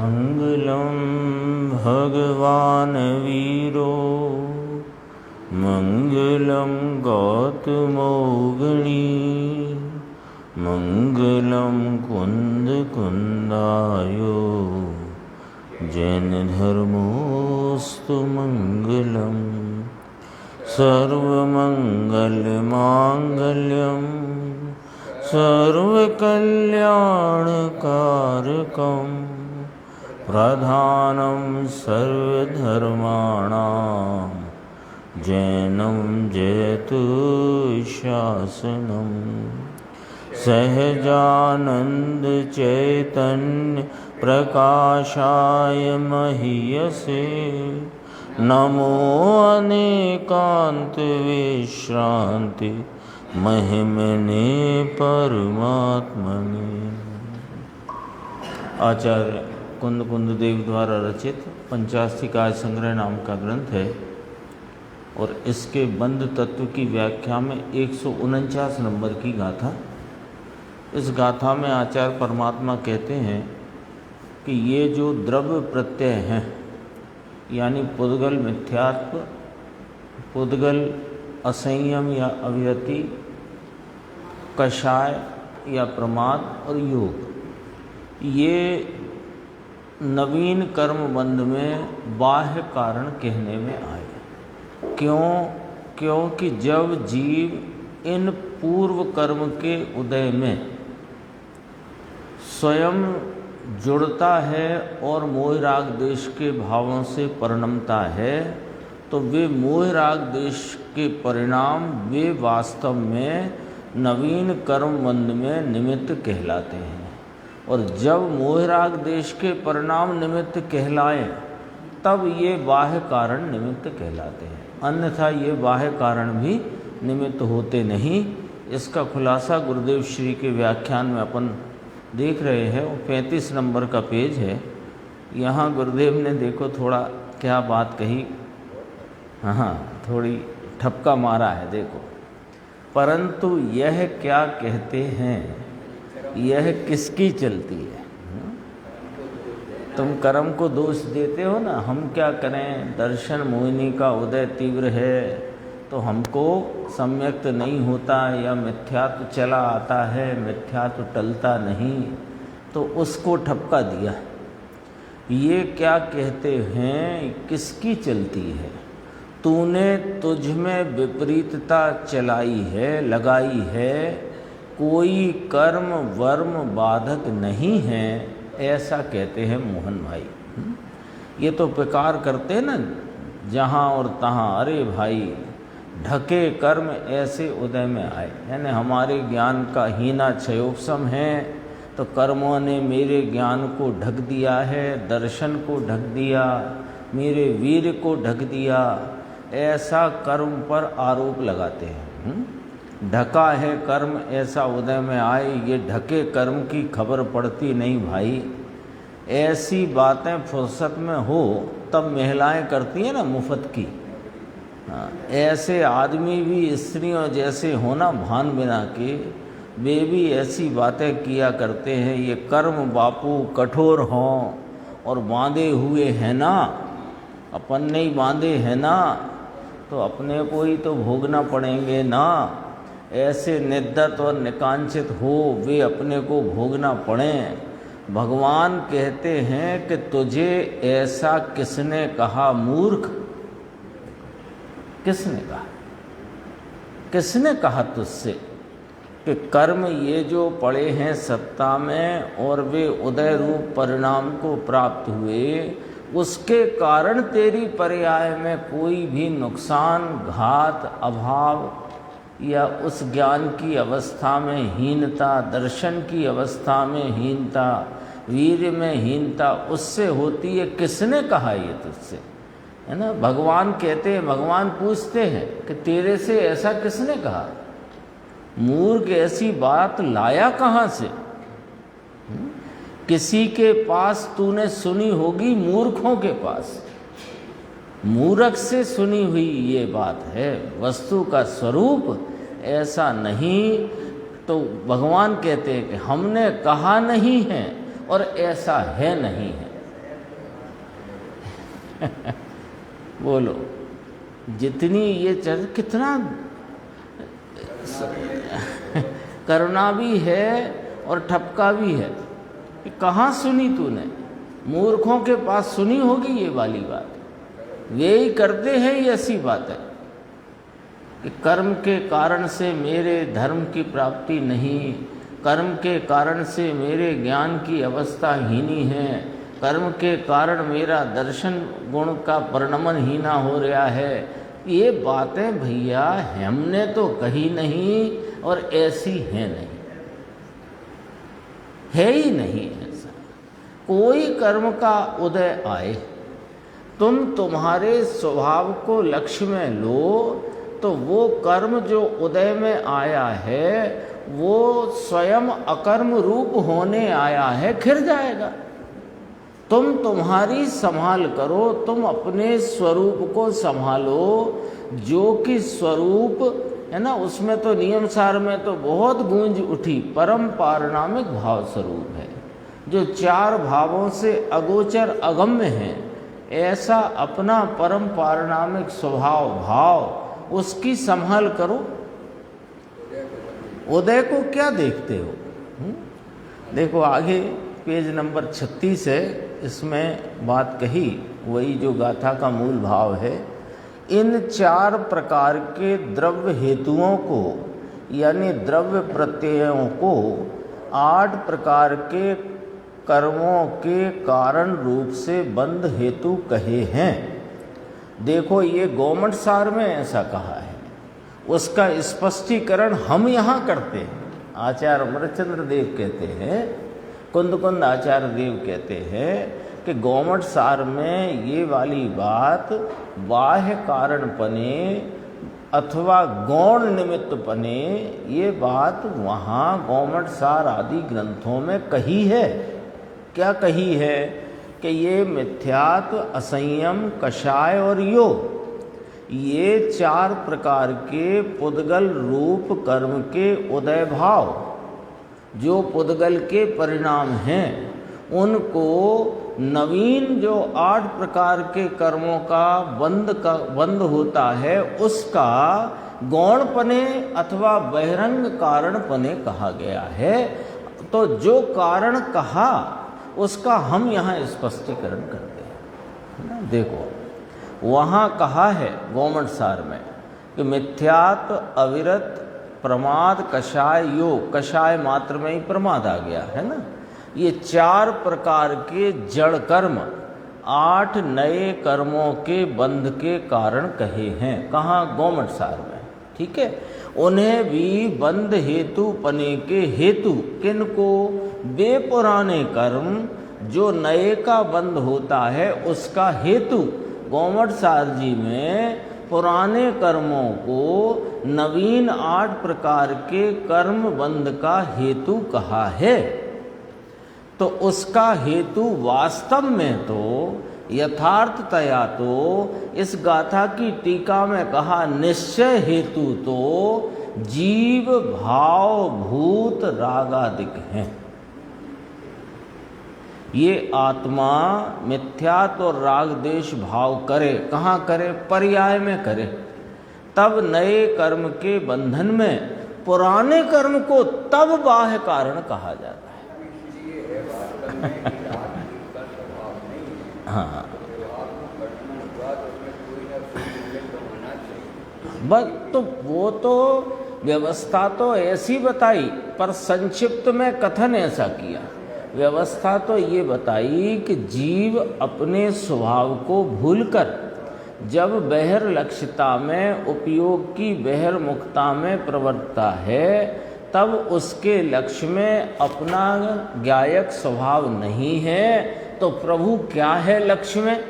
मंगलम भगवान वीरो मंगलम गौतमोगणी मंगलम कुंद कुंदायो जैन धर्मोस्तु मंगलम सर्वमंगल मांगल्यम सर्वकल्याणकारकं प्रधानं सर्वधर्माणां जैनं जयतु शासनं सहजानंद चैतन्य प्रकाशाय महीयसे नमो अनेकांत विश्रांति महिमने परमात्मने। आचार्य कुंद कुंद देव द्वारा रचित पंचास्तिकाय संग्रह नाम का ग्रंथ है और इसके बंद तत्व की व्याख्या में 149 नंबर की गाथा। इस गाथा में आचार्य परमात्मा कहते हैं कि ये जो द्रव्य प्रत्यय हैं यानी पुद्गल मिथ्यात्व, पुद्गल असंयम या अविरति, कषाय या प्रमाद और योग, ये नवीन कर्म बंध में बाह्य कारण कहने में आए। क्योंकि जब जीव इन पूर्व कर्म के उदय में स्वयं जुड़ता है और मोह राग देश के भावों से परिणमता है, तो वे मोह राग देश के परिणाम वे वास्तव में नवीन कर्म बंध में निमित्त कहलाते हैं। और जब मोह राग देश के परिणाम निमित्त कहलाएं तब ये बाह्य कारण निमित्त कहलाते हैं, अन्यथा ये बाह्य कारण भी निमित्त होते नहीं। इसका खुलासा गुरुदेव श्री के व्याख्यान में अपन देख रहे हैं। वो 35 नंबर का पेज है। यहाँ गुरुदेव ने देखो थोड़ा क्या बात कही, हाँ थोड़ी ठपका मारा है देखो। परंतु यह क्या कहते हैं, यह किसकी चलती है? तुम कर्म को दोष देते हो ना, हम क्या करें, दर्शन मोहिनी का उदय तीव्र है तो हमको सम्यक्त नहीं होता या मिथ्यात्व चला आता है, मिथ्यात्व टलता नहीं, तो उसको ठपका दिया। ये क्या कहते हैं, किसकी चलती है? तूने तुझ में विपरीतता चलाई है, लगाई है, कोई कर्म वर्म बाधक नहीं है, ऐसा कहते हैं मोहन भाई। ये तो प्रकार करते हैं ना जहाँ और तहाँ, अरे भाई ढके कर्म ऐसे उदय में आए, यानी हमारे ज्ञान का हीना क्षयोपशम है तो कर्मों ने मेरे ज्ञान को ढक दिया है, दर्शन को ढक दिया, मेरे वीर को ढक दिया, ऐसा कर्म पर आरोप लगाते हैं। ढका है कर्म ऐसा उदय में आए, ये ढके कर्म की खबर पड़ती नहीं भाई। ऐसी बातें फुर्सत में हो तब महिलाएं करती हैं ना मुफ्त की। ऐसे आदमी भी स्त्रियों जैसे होना भान बिना के, वे भी ऐसी बातें किया करते हैं। ये कर्म बापू कठोर हों और बांधे हुए हैं ना, अपन नहीं बांधे हैं ना, तो अपने को ही तो भोगना पड़ेंगे ना। ऐसे निद्दत और निकांचित हो वे अपने को भोगना पड़े। भगवान कहते हैं कि तुझे ऐसा किसने कहा मूर्ख? किसने कहा? किसने कहा तुझसे कि कर्म ये जो पड़े हैं सत्ता में और वे उदय रूप परिणाम को प्राप्त हुए, उसके कारण तेरी पर्याय में कोई भी नुकसान, घात, अभाव या उस ज्ञान की अवस्था में हीनता, दर्शन की अवस्था में हीनता, वीर्य में हीनता उससे होती है? किसने कहा ये तुझसे? है ना, भगवान कहते हैं, भगवान पूछते हैं कि तेरे से ऐसा किसने कहा? मूर्ख ऐसी बात लाया कहाँ से? किसी के पास तूने सुनी होगी, मूर्खों के पास, मूर्ख से सुनी हुई ये बात है। वस्तु का स्वरूप ऐसा नहीं। तो भगवान कहते हैं कि हमने कहा नहीं है और ऐसा है नहीं है। बोलो, जितनी ये कितना करुणा भी है और ठपका भी है। कहाँ सुनी तूने? मूर्खों के पास सुनी होगी ये वाली बात। वे ही करते हैं, ये ऐसी बात है कि कर्म के कारण से मेरे धर्म की प्राप्ति नहीं, कर्म के कारण से मेरे ज्ञान की अवस्था हीनी है, कर्म के कारण मेरा दर्शन गुण का परिणमन हीना हो रहा है। ये बातें भैया हमने तो कही नहीं और ऐसी है नहीं, है ही नहीं ऐसा। कोई कर्म का उदय आए, तुम तुम्हारे स्वभाव को लक्ष्य में लो, तो वो कर्म जो उदय में आया है वो स्वयं अकर्म रूप होने आया है, खिर जाएगा। तुम तुम्हारी संभाल करो, तुम अपने स्वरूप को संभालो, जो कि स्वरूप है ना, उसमें तो नियम सार में तो बहुत गूंज उठी, परम पारिणामिक भाव स्वरूप है, जो चार भावों से अगोचर अगम्य है। ऐसा अपना परम पारिणामिक स्वभाव भाव, उसकी संभाल करो। उदय को क्या देखते हो? देखो आगे पेज नंबर 36 है, इसमें बात कही वही जो गाथा का मूल भाव है। इन चार प्रकार के द्रव्य हेतुओं को यानी द्रव्य प्रत्ययों को 8 प्रकार के कर्मों के कारण रूप से बंध हेतु कहे हैं। देखो ये गौमठ सार में ऐसा कहा है, उसका स्पष्टीकरण हम यहाँ करते हैं। आचार्य अमरचंद्र देव कहते हैं, कुंद आचार्य देव कहते हैं कि गौमठ सार में ये वाली बात बाह्य कारण पने अथवा गौण निमित्त पने, ये बात वहाँ गौमठ सार आदि ग्रंथों में कही है। क्या कही है? कि ये मिथ्यात्व, असंयम, कषाय और योग, ये 4 प्रकार के पुद्गल रूप कर्म के उदय भाव जो पुद्गल के परिणाम हैं, उनको नवीन जो 8 प्रकार के कर्मों का बंध होता है, उसका गौणपने अथवा बहिरंग कारणपने कहा गया है। तो जो कारण कहा उसका हम यहाँ स्पष्टीकरण करते हैं ना। देखो वहाँ कहा है गौमठ सार में कि मिथ्यात्व, अविरत, प्रमाद, कषाय, योग, कषाय मात्र में ही प्रमाद आ गया है ना। ये 4 प्रकार के जड़ कर्म 8 नए कर्मों के बंध के कारण कहे हैं। कहाँ? गौमठ सार में। ठीक है, उन्हें भी बंध हेतु पने के हेतु किनको? वे पुराने कर्म जो नए का बंध होता है उसका हेतु गौमठ सार जी में पुराने कर्मों को नवीन 8 प्रकार के कर्म बंध का हेतु कहा है। तो उसका हेतु वास्तव में तो यथार्थतया तो इस गाथा की टीका में कहा निश्चय हेतु तो जीव भाव भूत रागादिक हैं। ये आत्मा मिथ्यात्व और राग देश भाव करे, कहाँ करे? पर्याय में करे, तब नए कर्म के बंधन में पुराने कर्म को तब बाह्य कारण कहा जाता है। हाँ, बस तो वो तो व्यवस्था तो ऐसी बताई, पर संक्षिप्त में कथन ऐसा किया। व्यवस्था तो ये बताई कि जीव अपने स्वभाव को भूलकर जब बहिर्लक्ष्यता में उपयोग की बहिर्मुखता में प्रवर्तता है, तब उसके लक्ष्य में अपना ज्ञायक स्वभाव नहीं है। तो प्रभु क्या है लक्ष्य में?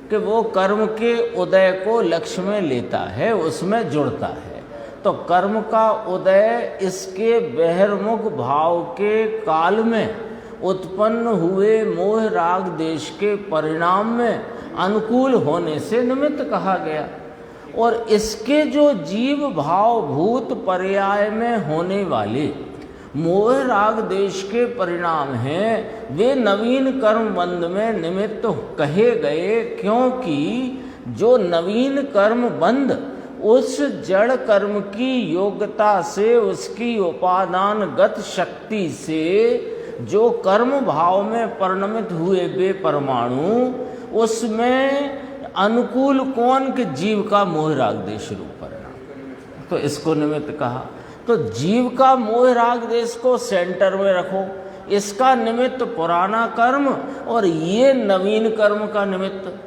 कि वो कर्म के उदय को लक्ष्य में लेता है, उसमें जुड़ता है। तो कर्म का उदय इसके बहिर्मुख भाव के काल में उत्पन्न हुए मोह राग देश के परिणाम में अनुकूल होने से निमित्त कहा गया। और इसके जो जीव भाव भूत पर्याय में होने वाले मोह राग देश के परिणाम हैं, वे नवीन कर्म बंध में निमित्त कहे गए, क्योंकि जो नवीन कर्म बंध उस जड़ कर्म की योग्यता से, उसकी उपादानगत शक्ति से जो कर्म भाव में परिणमित हुए वे परमाणु, उसमें अनुकूल कौन के जीव का मोह राग देश रूप परिणाम, तो इसको निमित्त कहा। तो जीव का मोह राग देश को सेंटर में रखो, इसका निमित्त पुराना कर्म और ये नवीन कर्म का निमित्त।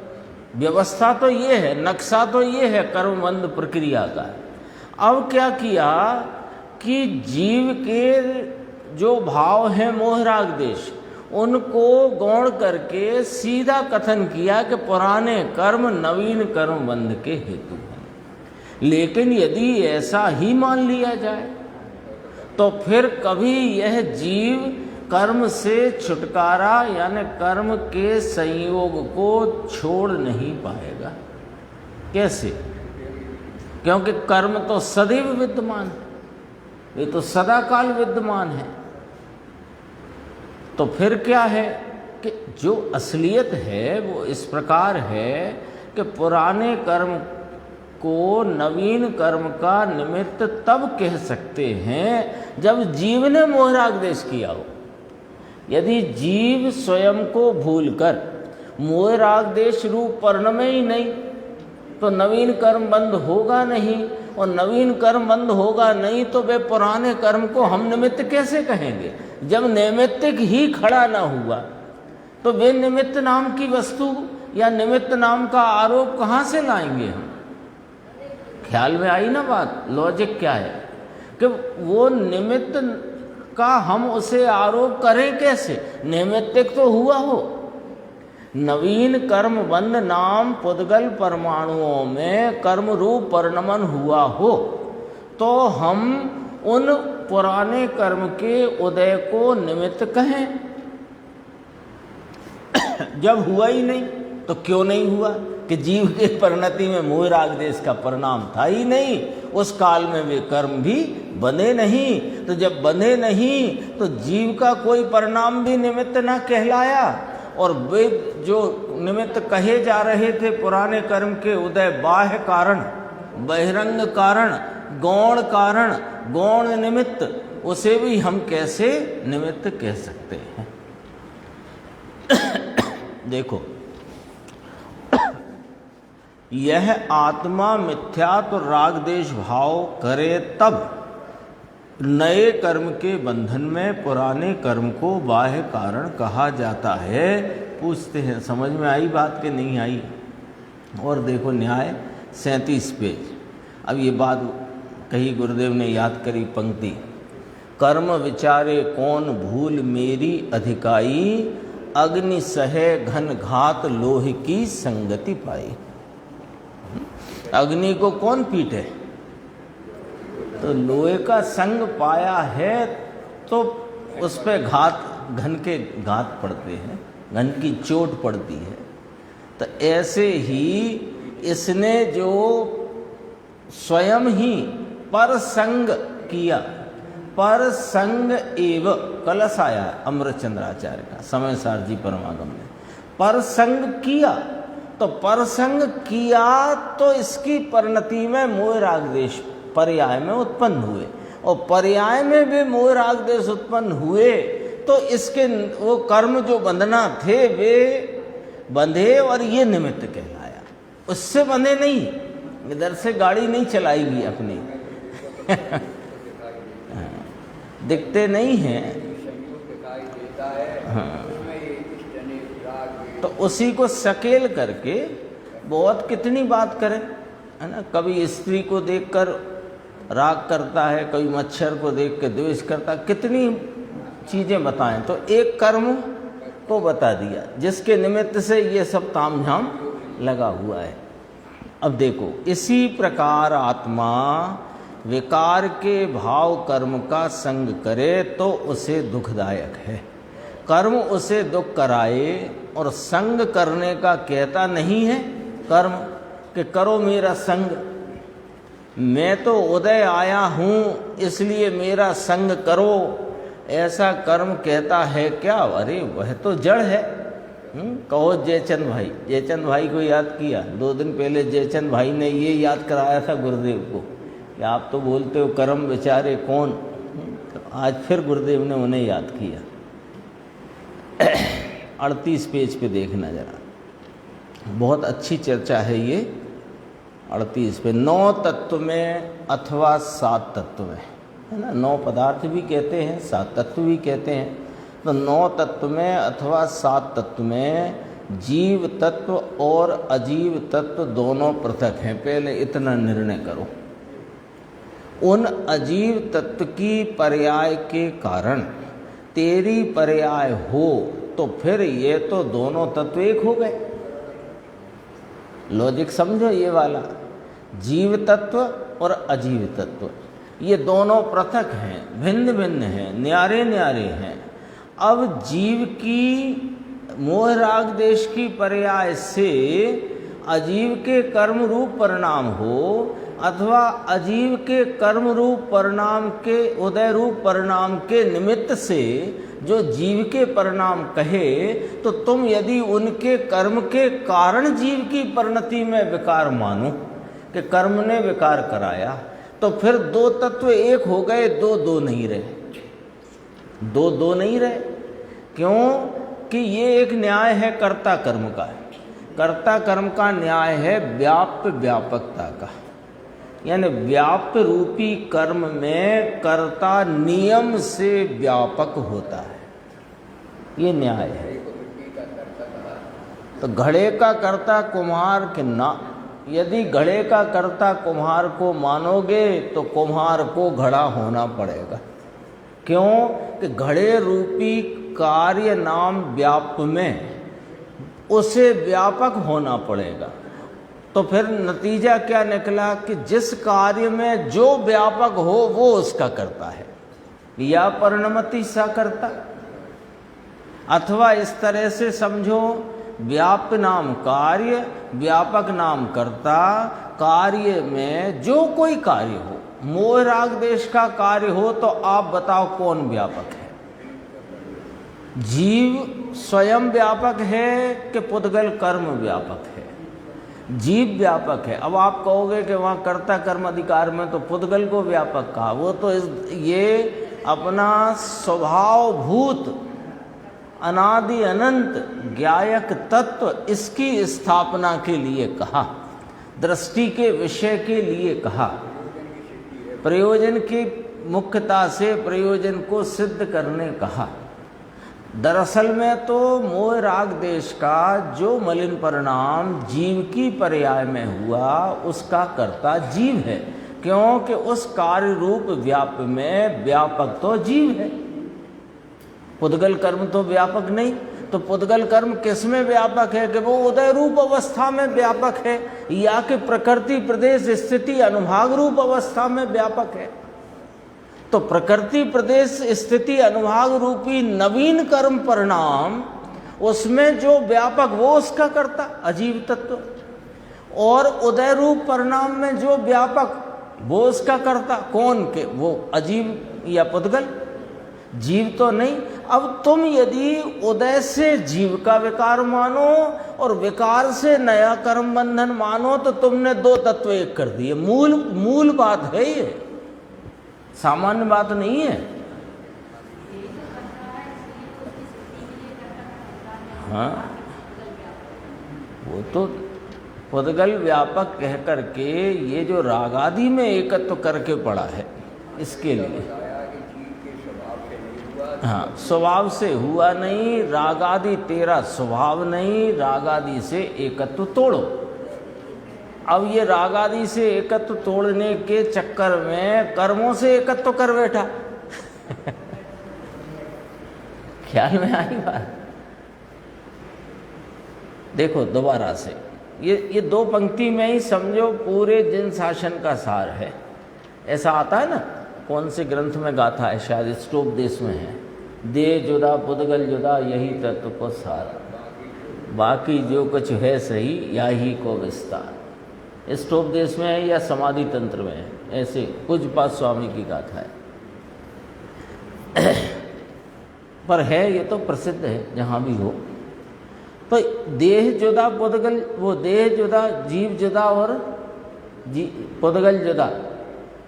व्यवस्था तो ये है, नक्शा तो ये है कर्मबंध प्रक्रिया का। अब क्या किया कि जीव के जो भाव हैं मोह राग देश, उनको गौण करके सीधा कथन किया कि पुराने कर्म नवीन कर्म बंध के हेतु हैं। लेकिन यदि ऐसा ही मान लिया जाए तो फिर कभी यह जीव कर्म से छुटकारा यानी कर्म के संयोग को छोड़ नहीं पाएगा। कैसे? क्योंकि कर्म तो सदैव विद्यमान है, ये तो सदा काल विद्यमान है। तो फिर क्या है कि जो असलियत है वो इस प्रकार है कि पुराने कर्म को नवीन कर्म का निमित्त तब कह सकते हैं जब जीव ने मोह राग देश किया हो। यदि जीव स्वयं को भूलकर मोह राग देश रूप परिणमे ही नहीं तो नवीन कर्म बंद होगा नहीं, और नवीन कर्म बंद होगा नहीं तो वे पुराने कर्म को हम निमित्त कैसे कहेंगे? जब नैमित्तिक ही खड़ा ना हुआ तो वे निमित्त नाम की वस्तु या निमित्त नाम का आरोप कहाँ से लाएंगे हम? ख्याल में आई ना बात? लॉजिक क्या है कि वो निमित्त का हम उसे आरोप करें कैसे? नैमित्तिक तो हुआ हो। नवीन कर्म बंध नाम पुद्गल परमाणुओं में कर्म रूप परिणमन हुआ हो तो हम उन पुराने कर्म के उदय को निमित्त कहें। जब हुआ ही नहीं तो क्यों नहीं हुआ कि जीव के परिणति में मोह राग देश का परिणाम था ही नहीं, उस काल में वे कर्म भी बंधे नहीं। तो जब बंधे नहीं तो जीव का कोई परिणाम भी निमित्त ना कहलाया, और वे जो निमित्त कहे जा रहे थे पुराने कर्म के उदय, बाह्य कारण, बहिरंग कारण, गौण कारण, गौण निमित्त, उसे भी हम कैसे निमित्त कह सकते हैं? देखो, यह आत्मा मिथ्यात्व राग देश भाव करे तब नए कर्म के बंधन में पुराने कर्म को बाह्य कारण कहा जाता है। पूछते हैं समझ में आई बात कि नहीं आई? और देखो न्याय 37 पेज। अब ये बात कही गुरुदेव ने याद करी पंक्ति, कर्म विचारे कौन भूल मेरी अधिकाई, अग्नि सहे घन घात लोह की संगति पाई। अग्नि को कौन पीटे? तो लोहे का संग पाया है तो उस पे घन के घात पड़ते हैं, घन की चोट पड़ती है। तो ऐसे ही इसने जो स्वयं ही पर संग किया, पर संग एव कलश आया अमृत चंद्राचार्य का, समय सार जी परमागम ने पर संग किया। तो पर संग किया तो इसकी परिणति में मोह राग देश पर्याय में उत्पन्न हुए, और पर्याय में भी मोह राग देश उत्पन्न हुए तो इसके वो कर्म जो बंधना थे वे बंधे और ये निमित्त कहलाया। उससे बंधे नहीं, इधर से गाड़ी नहीं चलाएगी अपनी दिखते नहीं हैं। हाँ, तो उसी को सकेल करके बहुत कितनी बात करें, है ना? कभी स्त्री को देखकर राग करता है, कभी मच्छर को देख कर द्वेष करता, कितनी चीज़ें बताएं। तो एक कर्म को बता दिया जिसके निमित्त से ये सब तामझाम लगा हुआ है। अब देखो, इसी प्रकार आत्मा विकार के भाव कर्म का संग करे तो उसे दुखदायक है। कर्म उसे दुख कराए और संग करने का कहता नहीं है कर्म कि करो मेरा संग, मैं तो उदय आया हूँ इसलिए मेरा संग करो, ऐसा कर्म कहता है क्या? अरे वह तो जड़ है। कहो जयचंद भाई, जयचंद भाई को याद किया 2 दिन पहले। जयचंद भाई ने ये याद कराया था गुरुदेव को कि आप तो बोलते हो कर्म बेचारे कौन। तो आज फिर गुरुदेव ने उन्हें याद किया। 38 पेज पे देखना जरा, बहुत अच्छी चर्चा है ये। 38 पे 9 तत्व में अथवा 7 तत्व में, है ना। 9 पदार्थ भी कहते हैं, 7 तत्व भी कहते हैं। तो 9 तत्व में अथवा 7 तत्व में जीव तत्व और अजीव तत्व दोनों पृथक हैं। पहले इतना निर्णय करो। उन अजीव तत्व की पर्याय के कारण तेरी पर्याय हो तो फिर ये तो दोनों तत्व एक हो गए। लॉजिक समझो ये वाला। जीव तत्व और अजीव तत्व ये दोनों पृथक हैं, भिन्न भिन्न हैं, न्यारे न्यारे हैं। अब जीव की मोह राग देश की पर्याय से अजीव के कर्म रूप परिणाम हो अथवा अजीव के कर्म रूप परिणाम के उदय रूप परिणाम के निमित्त से जो जीव के परिणाम कहे, तो तुम यदि उनके कर्म के कारण जीव की परिणति में विकार मानो कि कर्म ने विकार कराया, तो फिर 2 तत्व एक हो गए, 2 नहीं रहे। 2 नहीं रहे। क्यों? कि ये एक न्याय है कर्ता कर्म का। कर्ता कर्म का न्याय है व्याप्य व्यापकता का। यानी व्याप्य रूपी कर्म में कर्ता नियम से व्यापक होता है, ये न्याय है। तो घड़े का कर्ता कुम्हार के ना, यदि घड़े का कर्ता कुम्हार को मानोगे तो कुम्हार को घड़ा होना पड़ेगा। क्यों? कि घड़े रूपी कार्य नाम व्याप्य में उसे व्यापक होना पड़ेगा। तो फिर नतीजा क्या निकला कि जिस कार्य में जो व्यापक हो वो उसका करता है, या परिणमति सा करता। अथवा इस तरह से समझो, व्याप्य नाम कार्य, व्यापक नाम कर्ता। कार्य में जो कोई कार्य हो, मोह राग देश का कार्य हो, तो आप बताओ कौन व्यापक है? जीव स्वयं व्यापक है कि पुद्गल कर्म व्यापक है? जीव व्यापक है। अब आप कहोगे कि वहाँ कर्ता कर्म अधिकार में तो पुद्गल को व्यापक कहा। वो तो ये अपना स्वभावभूत अनादि अनंत ज्ञायक तत्व, इसकी स्थापना के लिए कहा, दृष्टि के विषय के लिए कहा, प्रयोजन की मुख्यता से प्रयोजन को सिद्ध करने कहा। दरअसल में तो मोह राग देश का जो मलिन परिणाम जीव की पर्याय में हुआ, उसका कर्ता जीव है। क्योंकि उस कार्य रूप व्याप्य में व्यापक तो जीव है, पुद्गल कर्म तो व्यापक नहीं। तो पुद्गल कर्म किस में व्यापक है? कि वो उदय रूप अवस्था में व्यापक है, या कि प्रकृति प्रदेश स्थिति अनुभाग रूप अवस्था में व्यापक है। तो प्रकृति प्रदेश स्थिति अनुभाग रूपी नवीन कर्म परिणाम, उसमें जो व्यापक वो उसका करता अजीव तत्व, और उदय रूप परिणाम में जो व्यापक वो उसका करता कौन? के वो अजीव या पुद्गल, जीव तो नहीं। अब तुम यदि उदय से जीव का विकार मानो और विकार से नया कर्म बंधन मानो, तो तुमने 2 तत्व एक कर दिए। मूल बात है ये, सामान्य बात नहीं है। हाँ, वो तो पुद्गल व्यापक कह करके ये जो रागादि में एकत्व करके पड़ा है, इसके लिए। हाँ, स्वभाव से हुआ नहीं, रागादि तेरा स्वभाव नहीं, रागादि से एकत्व तोड़ो। अब ये रागादि से एकत्व तोड़ने के चक्कर में कर्मों से एकत्व कर बैठा। ख्याल में आई बात? देखो दोबारा से, ये 2 पंक्ति में ही समझो पूरे जिन शासन का सार है। ऐसा आता है ना, कौन से ग्रंथ में गाथा है, शायद स्टोपदेश में है, दे जुदा पुद्गल जुदा यही तत्व को सारा, बाकी जो कुछ है सही या ही को विस्तार। स्टोपदेश में है या समाधि तंत्र में है, ऐसे पूज्यपाद स्वामी की गाथा है। पर है ये तो प्रसिद्ध है जहाँ भी हो। तो देह जुदा पुद्गल, वो देह जुदा, जीव जुदा और पुद्गल जुदा।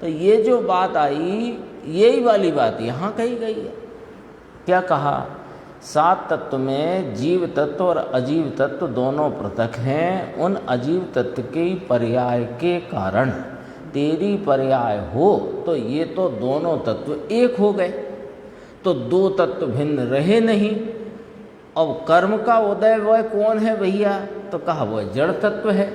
तो ये जो बात आई, यही वाली बात यहाँ कही गई है। क्या कहा? 7 तत्व में जीव तत्व और अजीव तत्व दोनों पृथक हैं। उन अजीव तत्व के पर्याय के कारण तेरी पर्याय हो तो ये तो दोनों तत्व एक हो गए, तो 2 तत्व भिन्न रहे नहीं। अब कर्म का उदय वह कौन है भैया? तो कहा वह जड़ तत्व है।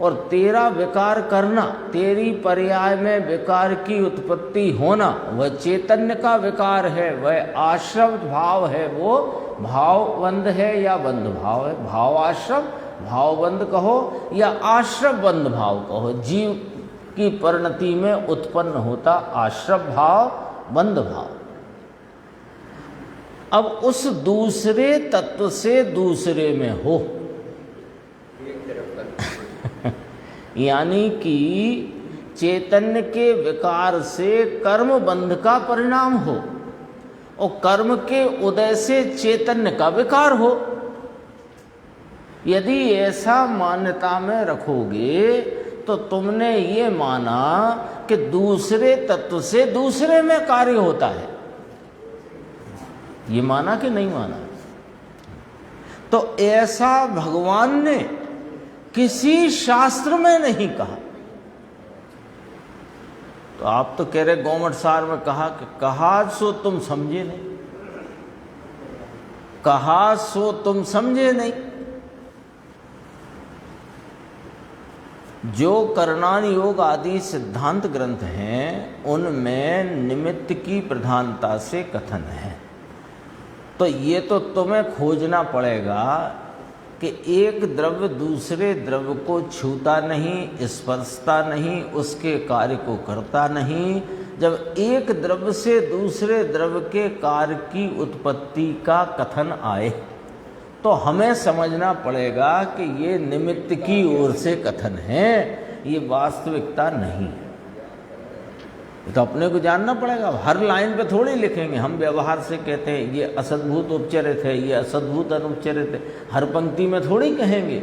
और तेरा विकार करना, तेरी पर्याय में विकार की उत्पत्ति होना, वह चैतन्य का विकार है, वह आश्रव भाव है, वो भावबंध है या बंध भाव है। भाव आश्रव, भावबंध कहो या आश्रव बंध भाव कहो। जीव की परिणति में उत्पन्न होता आश्रव भाव, बंध भाव। अब उस दूसरे तत्व से दूसरे में हो, यानी कि चैतन्य के विकार से कर्म बंध का परिणाम हो और कर्म के उदय से चैतन्य का विकार हो। यदि ऐसा मान्यता में रखोगे तो तुमने ये माना कि दूसरे तत्व से दूसरे में कार्य होता है। ये माना कि नहीं माना? तो ऐसा भगवान ने किसी शास्त्र में नहीं कहा। तो आप तो कह रहे गोमट सार में कहा कि कहा सो तुम समझे नहीं, कहा सो तुम समझे नहीं। जो करणान योग आदि सिद्धांत ग्रंथ हैं उनमें निमित्त की प्रधानता से कथन है। तो ये तो तुम्हें खोजना पड़ेगा कि एक द्रव्य दूसरे द्रव्य को छूता नहीं, स्पर्शता नहीं, उसके कार्य को करता नहीं। जब एक द्रव्य से दूसरे द्रव्य के कार्य की उत्पत्ति का कथन आए तो हमें समझना पड़ेगा कि ये निमित्त की ओर से कथन है, ये वास्तविकता नहीं है। तो अपने को जानना पड़ेगा। हर लाइन पे थोड़ी लिखेंगे। हम व्यवहार से कहते हैं ये असद्भूत उपचरित है, ये असद्भूत अनुपचरित है, हर पंक्ति में थोड़ी कहेंगे।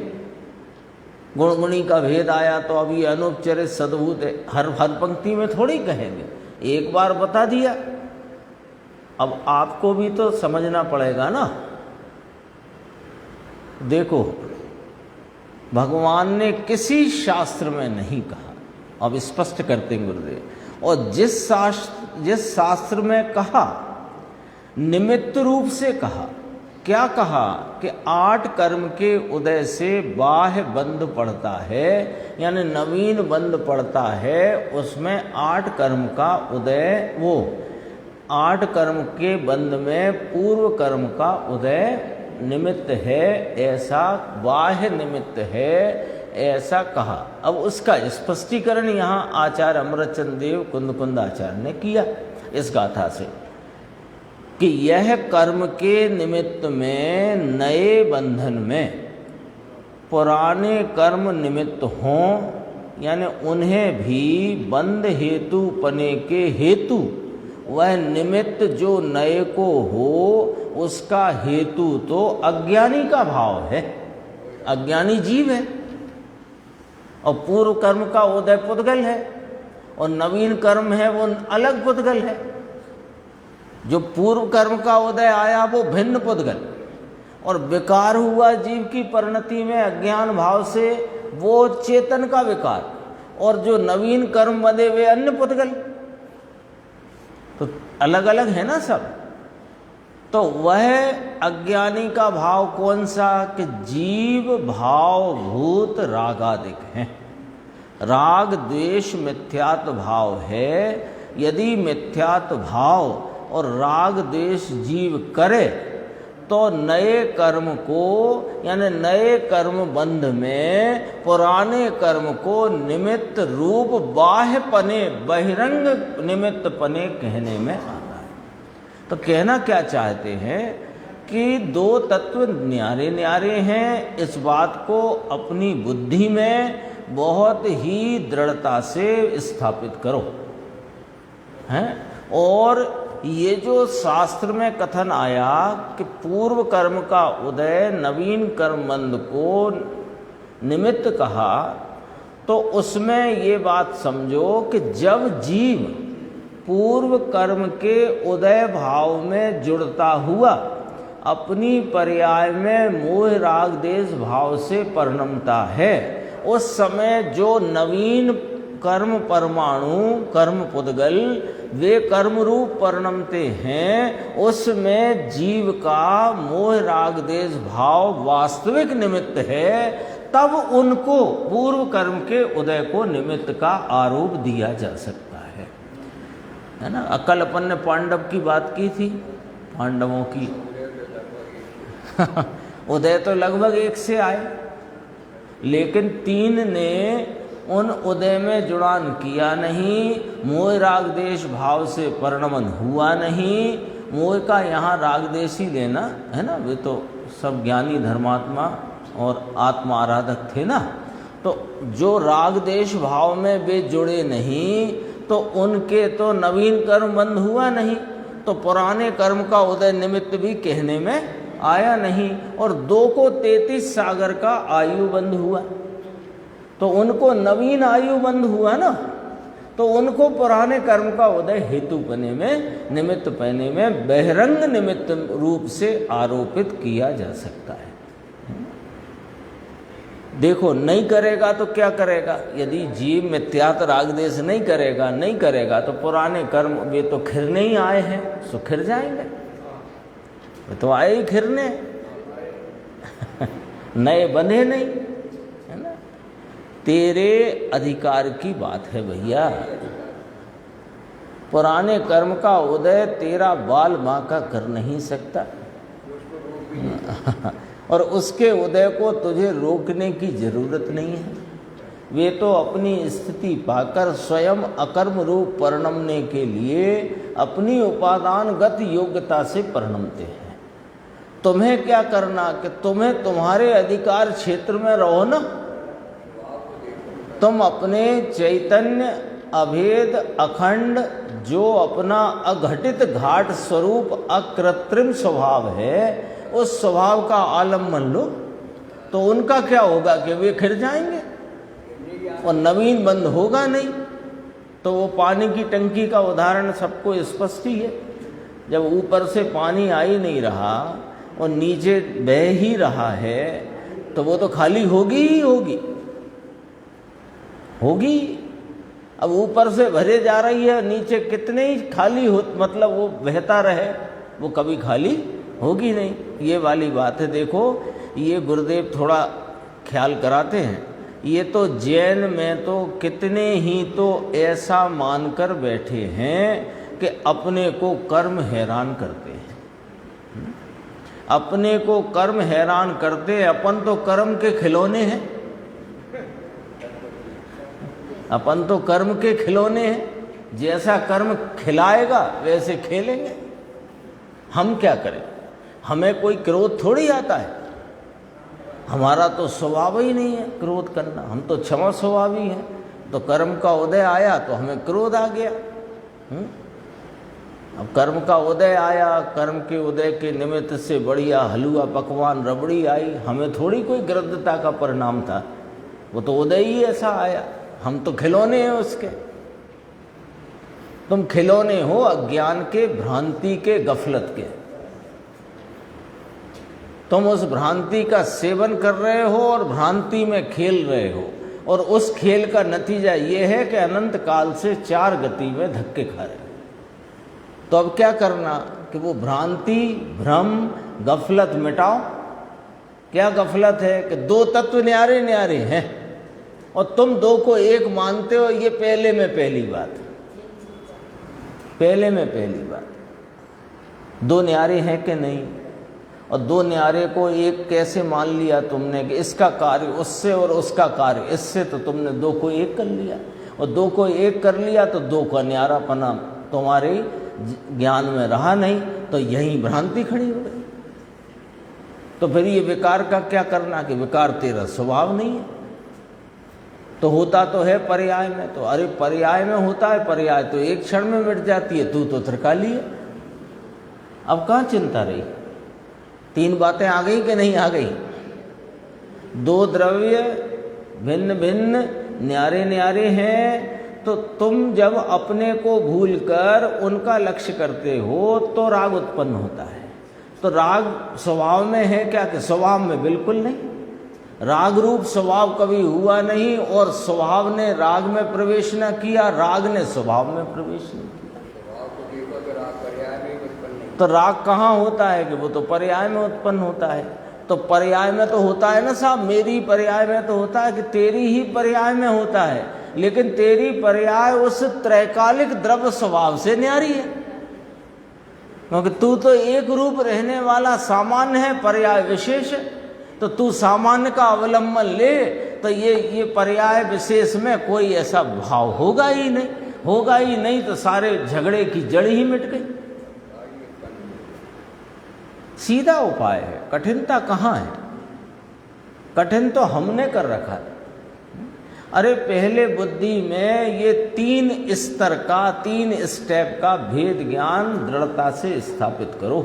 गुणगुणी का भेद आया तो अब ये अनुपचरित सद्भूत है, हर पंक्ति में थोड़ी कहेंगे। एक बार बता दिया, अब आपको भी तो समझना पड़ेगा ना। देखो, भगवान ने किसी शास्त्र में नहीं कहा, अब स्पष्ट करते हैं गुरुदेव। और जिस शास्त्र में कहा, निमित्त रूप से कहा। क्या कहा? कि 8 कर्म के उदय से बाह्य बंध पड़ता है, यानी नवीन बंध पड़ता है। उसमें 8 कर्म का उदय, वो 8 कर्म के बंध में पूर्व कर्म का उदय निमित्त है, ऐसा बाह्य निमित्त है, ऐसा कहा। अब उसका स्पष्टीकरण यहाँ आचार्य अमरचंद देव कुंद आचार्य ने किया इस गाथा से कि यह कर्म के निमित्त में नए बंधन में पुराने कर्म निमित्त हों, यानी उन्हें भी बंध हेतु पने के हेतु वह निमित्त जो नए को हो उसका हेतु तो अज्ञानी का भाव है, अज्ञानी जीव है। और पूर्व कर्म का उदय पुद्गल है और नवीन कर्म है वो अलग पुद्गल है। जो पूर्व कर्म का उदय आया वो भिन्न पुद्गल, और विकार हुआ जीव की परिणति में अज्ञान भाव से वो चेतन का विकार, और जो नवीन कर्म बंधे वे अन्य पुद्गल। तो अलग अलग है ना सब। तो वह अज्ञानी का भाव कौन सा? कि जीव भाव भूत रागादिक हैं। राग द्वेष मिथ्यात्व भाव है। यदि मिथ्यात्व भाव और राग द्वेष जीव करे तो नए कर्म को, यानी नए कर्म बंध में पुराने कर्म को निमित्त रूप बाह्य पने, बहिरंग निमित्त पने कहने में आता है। तो कहना क्या चाहते हैं कि 2 तत्व न्यारे न्यारे हैं। इस बात को अपनी बुद्धि में बहुत ही दृढ़ता से स्थापित करो हैं। और ये जो शास्त्र में कथन आया कि पूर्व कर्म का उदय नवीन कर्मबंध को निमित्त कहा, तो उसमें ये बात समझो कि जब जीव पूर्व कर्म के उदय भाव में जुड़ता हुआ अपनी पर्याय में मोह राग देश भाव से परिणमता है, उस समय जो नवीन कर्म परमाणु कर्म पुद्गल वे कर्म रूप परिणमते हैं, उसमें जीव का मोह राग देश भाव वास्तविक निमित्त है, तब उनको पूर्व कर्म के उदय को निमित्त का आरोप दिया जा सकता है ना। अकल अपन ने पांडव की बात की थी, पांडवों की उदय तो लगभग एक से आए, लेकिन तीन ने उन उदय में जुड़ान किया नहीं, मोह राग देश भाव से परिणमन हुआ नहीं। मोह का यहाँ राग देश ही लेना है ना, वे तो सब ज्ञानी धर्मात्मा और आत्मा आराधक थे ना, तो जो राग देश भाव में वे जुड़े नहीं, तो उनके तो नवीन कर्म बंद हुआ नहीं, तो पुराने कर्म का उदय निमित्त भी कहने में आया नहीं। और 2 को 33 सागर का आयु बंध हुआ, तो उनको नवीन आयु बंध हुआ ना, तो उनको पुराने कर्म का उदय हेतु पने में निमित्त पने में बहिरंग निमित्त रूप से आरोपित किया जा सकता है। देखो, नहीं करेगा तो क्या करेगा? यदि जीव मिथ्यात राग देश नहीं करेगा तो पुराने कर्म वे तो खिरने ही आए हैं, सो खिर जाएंगे, वे तो आए ही खिरने नए बंधे नहीं, है ना। तेरे अधिकार की बात है भैया, पुराने कर्म का उदय तेरा बाल माँ का कर नहीं सकता और उसके उदय को तुझे रोकने की जरूरत नहीं है। वे तो अपनी स्थिति पाकर स्वयं अकर्म रूप परिणमने के लिए अपनी उपादानगत योग्यता से परिणमते हैं। तुम्हें क्या करना कि तुम्हें तुम्हारे अधिकार क्षेत्र में रहो ना, तुम अपने चैतन्य अभेद अखंड जो अपना अघटित घाट स्वरूप अकृत्रिम स्वभाव है, उस स्वभाव का आलम्बन लो, तो उनका क्या होगा कि वे खिर जाएंगे और नवीन बंद होगा नहीं। तो वो पानी की टंकी का उदाहरण सबको स्पष्ट ही है। जब ऊपर से पानी आ ही नहीं रहा और नीचे बह ही रहा है, तो वो तो खाली होगी ही होगी। अब ऊपर से भरे जा रही है, नीचे कितने ही खाली हो, मतलब वो बहता रहे, वो कभी खाली होगी नहीं। ये वाली बात है। देखो, ये गुरुदेव थोड़ा ख्याल कराते हैं। ये तो जैन में तो कितने ही तो ऐसा मानकर बैठे हैं कि अपने को कर्म हैरान करते हैं, अपने को कर्म हैरान करते। अपन तो कर्म के खिलौने हैं, अपन तो कर्म के खिलौने हैं। जैसा कर्म खिलाएगा वैसे खेलेंगे। हम क्या करें? हमें कोई क्रोध थोड़ी आता है, हमारा तो स्वभाव ही नहीं है क्रोध करना, हम तो क्षमा स्वभावी हैं। तो कर्म का उदय आया तो हमें क्रोध आ गया। अब कर्म का उदय आया, कर्म के उदय के निमित्त से बढ़िया हलवा पकवान रबड़ी आई, हमें थोड़ी कोई गृद्धता का परिणाम था, वो तो उदय ही ऐसा आया। हम तो खिलौने हैं उसके। तुम खिलौने हो अज्ञान के, भ्रांति के, गफलत के। तुम उस भ्रांति का सेवन कर रहे हो और भ्रांति में खेल रहे हो, और उस खेल का नतीजा ये है कि अनंत काल से 4 गति में धक्के खा रहे हो। तो अब क्या करना कि वो भ्रांति, भ्रम, गफलत मिटाओ। क्या गफलत है कि 2 तत्व न्यारे न्यारे हैं और तुम 2 को एक मानते हो। ये पहले में पहली बात, पहले में पहली बात। 2 न्यारे हैं कि नहीं? और 2 न्यारे को एक कैसे मान लिया तुमने कि इसका कार्य उससे और उसका कार्य इससे, तो तुमने 2 को एक कर लिया। और 2 को एक कर लिया तो 2 का न्यारापना तुम्हारे ज्ञान में रहा नहीं, तो यही भ्रांति खड़ी हो गई। तो फिर ये विकार का क्या करना कि विकार तेरा स्वभाव नहीं है। तो होता तो है पर्याय में, तो अरे पर्याय में होता है, पर्याय तो एक क्षण में मिट जाती है, तू तो त्रिकाली है। अब कहाँ चिंता रही? 3 बातें आ गई कि नहीं आ गई? 2 द्रव्य भिन्न भिन्न न्यारे न्यारे हैं, तो तुम जब अपने को भूलकर उनका लक्ष्य करते हो तो राग उत्पन्न होता है। तो राग स्वभाव में है क्या? कि स्वभाव में बिल्कुल नहीं। राग रूप स्वभाव कभी हुआ नहीं, और स्वभाव ने राग में प्रवेश न किया, राग ने स्वभाव में प्रवेश नहीं किया। तो राग कहाँ होता है? कि वो तो पर्याय में उत्पन्न होता है। तो पर्याय में तो होता है ना साहब, मेरी पर्याय में तो होता है, कि तेरी ही पर्याय में होता है, लेकिन तेरी पर्याय उस त्रैकालिक द्रव्य स्वभाव से न्यारी है, क्योंकि तू तो एक रूप रहने वाला सामान्य है, पर्याय विशेष है। तो तू सामान्य का अवलंबन ले, तो ये पर्याय विशेष में कोई ऐसा भाव होगा ही नहीं। होगा ही नहीं तो सारे झगड़े की जड़ ही मिट गई। सीधा उपाय है, कठिनता कहाँ है? कठिन तो हमने कर रखा है। अरे पहले बुद्धि में ये 3 स्तर का, 3 स्टेप का भेद ज्ञान दृढ़ता से स्थापित करो।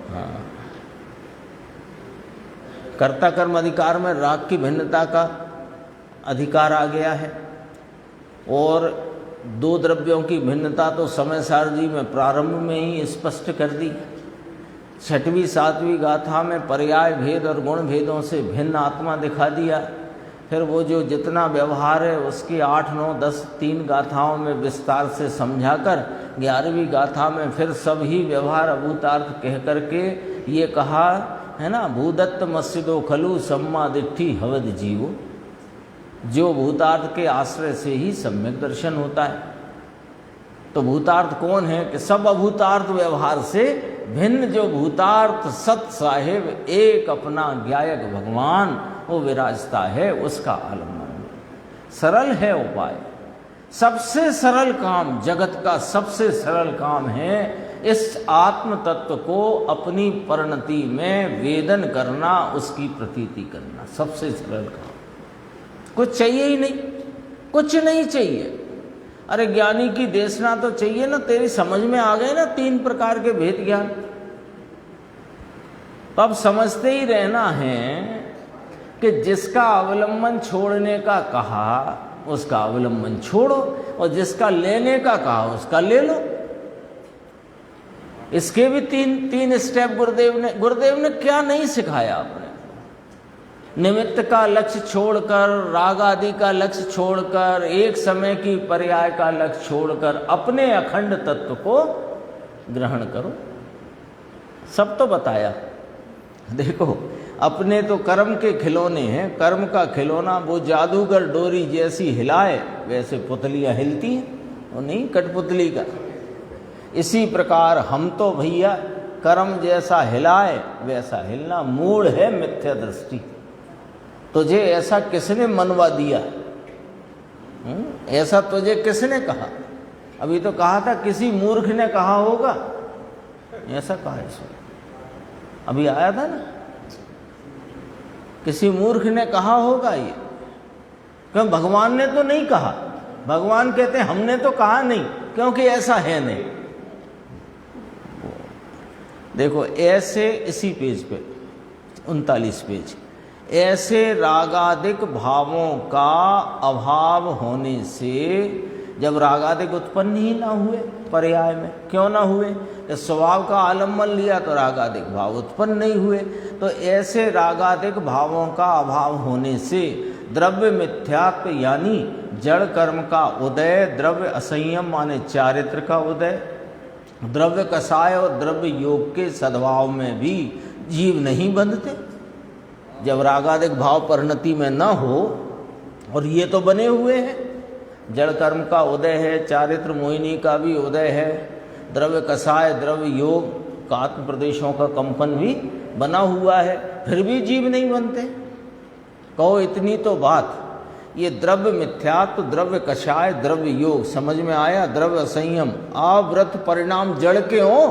हाँ, कर्ता कर्म अधिकार में राग की भिन्नता का अधिकार आ गया है, और 2 द्रव्यों की भिन्नता तो समय सारणी में प्रारंभ में ही स्पष्ट कर दी। 6वीं 7वीं गाथा में पर्याय भेद और गुण भेदों से भिन्न आत्मा दिखा दिया। फिर वो जो जितना व्यवहार है उसकी 8, 9, 10, 3 गाथाओं में विस्तार से समझाकर 11वीं गाथा में फिर सब ही व्यवहार अभूतार्थ कह करके ये कहा है ना, भूदत्त मस्जिदो खलु सम्मा दिट्ठी हवद जीवो, जो भूतार्थ के आश्रय से ही सम्यक दर्शन होता है। तो भूतार्थ कौन है? कि सब अभूतार्थ व्यवहार से भिन्न जो भूतार्थ सत साहेब एक अपना ज्ञायक भगवान वो विराजता है, उसका आलम्बन। सरल है उपाय, सबसे सरल काम, जगत का सबसे सरल काम है इस आत्म तत्व को अपनी परिणति में वेदन करना, उसकी प्रतीति करना, सबसे सरल काम। कुछ चाहिए ही नहीं, कुछ नहीं चाहिए। अरे ज्ञानी की देशना तो चाहिए ना, तेरी समझ में आ गए ना 3 प्रकार के भेद ज्ञान। तो अब समझते ही रहना है कि जिसका अवलंबन छोड़ने का कहा उसका अवलंबन छोड़ो, और जिसका लेने का कहा उसका ले लो। इसके भी 3 स्टेप गुरुदेव ने क्या नहीं सिखाया आपने? निमित्त का लक्ष्य छोड़कर, राग आदि का लक्ष्य छोड़कर, एक समय की पर्याय का लक्ष्य छोड़कर अपने अखंड तत्व को ग्रहण करो। सब तो बताया। देखो अपने तो कर्म के खिलौने हैं, कर्म का खिलौना वो जादूगर डोरी जैसी हिलाए वैसे पुतलियां हिलती हैं, वो नहीं कठपुतली का। इसी प्रकार हम तो भैया कर्म जैसा हिलाए वैसा हिलना, मूड है मिथ्या दृष्टि। तुझे ऐसा किसने मनवा दिया? ऐसा तुझे किसने कहा? अभी तो कहा था किसी मूर्ख ने कहा होगा, ऐसा कहा इसने, अभी आया था ना, किसी मूर्ख ने कहा होगा ये, क्यों? भगवान ने तो नहीं कहा। भगवान कहते हैं हमने तो कहा नहीं, क्योंकि ऐसा है नहीं। देखो ऐसे इसी पेज पे 39 पेज, ऐसे रागादिक भावों का अभाव होने से, जब रागादिक उत्पन्न ही ना हुए पर्याय में, क्यों ना हुए? स्वभाव का आलम्बन लिया तो रागादिक भाव उत्पन्न नहीं हुए। तो ऐसे रागादिक भावों का अभाव होने से द्रव्य मिथ्यात्व यानी जड़ कर्म का उदय, द्रव्य असंयम माने चारित्र का उदय, द्रव्य कषाय और द्रव्य योग के सद्भाव में भी जीव नहीं बंधते। जब रागादिक भाव परिणति में न हो, और ये तो बने हुए हैं, जड़ कर्म का उदय है, चारित्र मोहिनी का भी उदय है, द्रव्य कषाय द्रव्य योग का आत्म प्रदेशों का कंपन भी बना हुआ है, फिर भी जीव नहीं बनते। कहो इतनी तो बात, ये द्रव्य मिथ्यात्व, द्रव्य कषाय, द्रव्य योग समझ में आया? द्रव्य संयम अव्रत परिणाम जड़ के हो,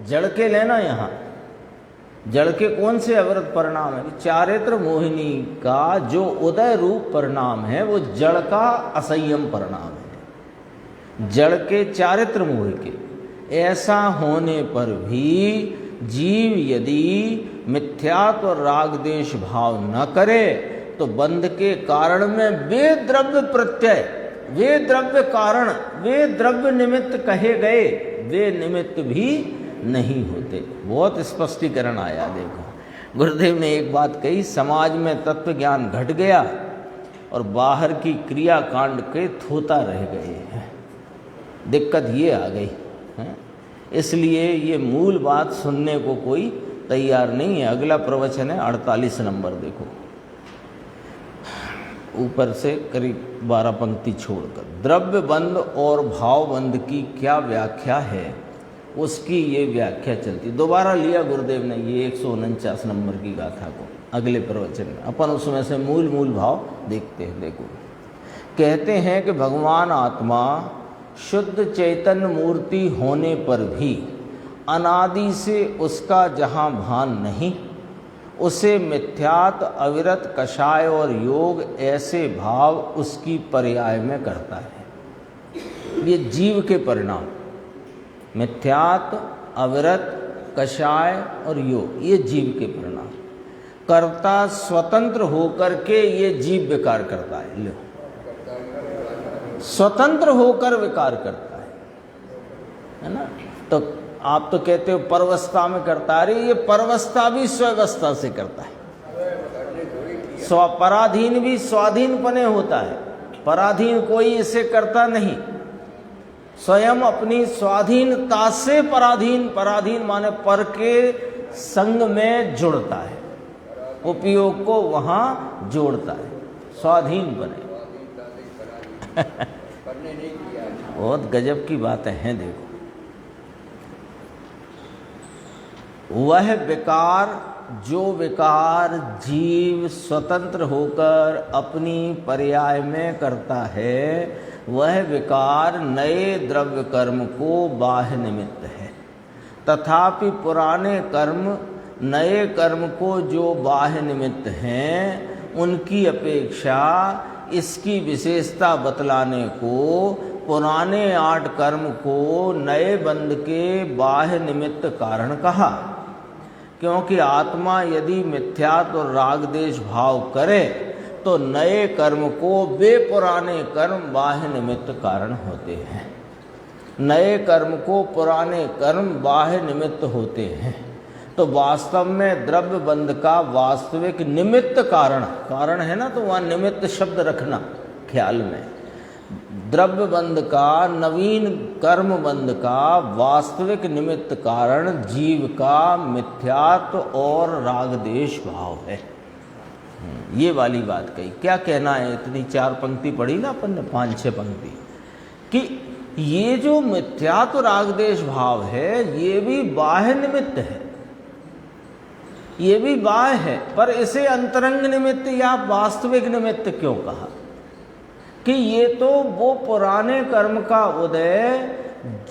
जड़ के लेना यहाँ। जड़ के कौन से अवृत परिणाम है? चारित्र मोहिनी का जो उदय रूप परिणाम है वो जड़ का असंयम परिणाम है। जड़ के चारित्र मोह के, ऐसा होने पर भी जीव यदि मिथ्यात्व और राग देश भाव न करे तो बंध के कारण में वे द्रव्य प्रत्यय, वे द्रव्य कारण, वे द्रव्य निमित्त कहे गए, वे निमित्त भी नहीं होते। बहुत स्पष्टीकरण आया। देखो गुरुदेव ने एक बात कही, समाज में तत्व ज्ञान घट गया और बाहर की क्रिया कांड के थोता रह गए हैं। दिक्कत ये आ गई है, इसलिए ये मूल बात सुनने को कोई तैयार नहीं है। अगला प्रवचन है 48 नंबर, देखो ऊपर से करीब 12 पंक्ति छोड़कर। द्रव्य बंध और भाव बंध की क्या व्याख्या है, उसकी ये व्याख्या चलती। दोबारा लिया गुरुदेव ने ये 149 नंबर की गाथा को अगले प्रवचन में। अपन उसमें से मूल भाव देखते हैं। देखो कहते हैं कि भगवान आत्मा शुद्ध चैतन्य मूर्ति होने पर भी अनादि से उसका जहाँ भान नहीं, उसे मिथ्यात, अविरत, कषाय और योग ऐसे भाव उसकी पर्याय में करता है। ये जीव के परिणाम, मिथ्यात, अविरत, कषाय और योग, ये जीव के परिणाम। कर्ता स्वतंत्र होकर के ये जीव विकार करता है। लो, स्वतंत्र होकर विकार करता है ना। तो आप तो कहते हो परवस्था में करता, अरे ये परवस्था भी स्वस्था से करता है। पराधीन भी स्वाधीन पने होता है, पराधीन कोई इसे करता नहीं, स्वयं अपनी स्वाधीनता से पराधीन, पराधीन माने पर के संग में जुड़ता है, उपयोग को वहां जोड़ता है, स्वाधीन बने। बहुत गजब की बातें हैं। देखो वह विकार, जो विकार जीव स्वतंत्र होकर अपनी पर्याय में करता है, वह विकार नए द्रव्य कर्म को बाह्य निमित्त है। तथापि पुराने कर्म नए कर्म को जो बाह्य निमित्त हैं, उनकी अपेक्षा इसकी विशेषता बतलाने को पुराने 8 कर्म को नए बंध के बाह्य निमित्त कारण कहा। क्योंकि आत्मा यदि मिथ्यात्व और राग देश भाव करे तो नए कर्म को वे पुराने कर्म बाह्य निमित्त कारण होते हैं। नए कर्म को पुराने कर्म बाह्य निमित्त होते हैं। तो वास्तव में द्रव्य बंध का वास्तविक निमित्त कारण है ना, तो वहाँ निमित्त शब्द रखना ख्याल में। द्रव्य बंध का, नवीन कर्म बंध का वास्तविक निमित्त कारण जीव का मिथ्यात्व और राग देश भाव है। ये वाली बात कही। क्या कहना है, इतनी 4 पंक्ति पढ़ी ना अपन ने, 5-6 पंक्ति, कि ये जो मिथ्यात्व राग देश भाव है ये भी बाह्य निमित्त है, ये भी बाह्य है, पर इसे अंतरंग निमित्त या वास्तविक निमित्त क्यों कहा? कि ये तो वो पुराने कर्म का उदय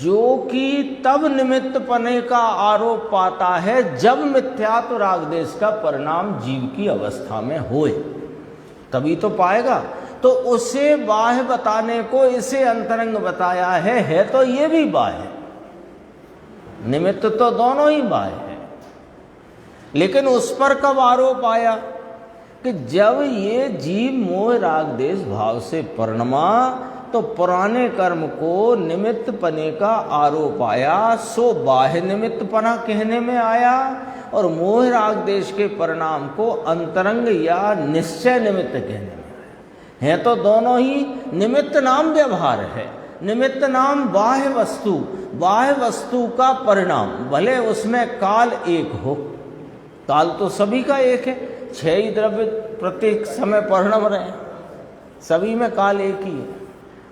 जो कि तब निमित्त पने का आरोप पाता है जब मिथ्यात्व राग देश का परिणाम जीव की अवस्था में होए, तभी तो पाएगा। तो उसे बाह्य बताने को इसे अंतरंग बताया है तो ये भी बाह्य, निमित्त तो दोनों ही बाह्य है। लेकिन उस पर कब आरोप आया कि जब ये जीव मोह राग देश भाव से परिणमा तो पुराने कर्म को निमित्त पने का आरोप आया, सो बाह्य निमित्त पना कहने में आया, और मोह राग देश के परिणाम को अंतरंग या निश्चय निमित्त कहने में आया। है तो दोनों ही निमित्त नाम व्यवहार है, निमित्त नाम बाह्य वस्तु का परिणाम, भले उसमें काल एक हो, काल तो सभी का एक है, 6 ही द्रव्य प्रत्येक समय परिणम रहे, सभी में काल एक ही है,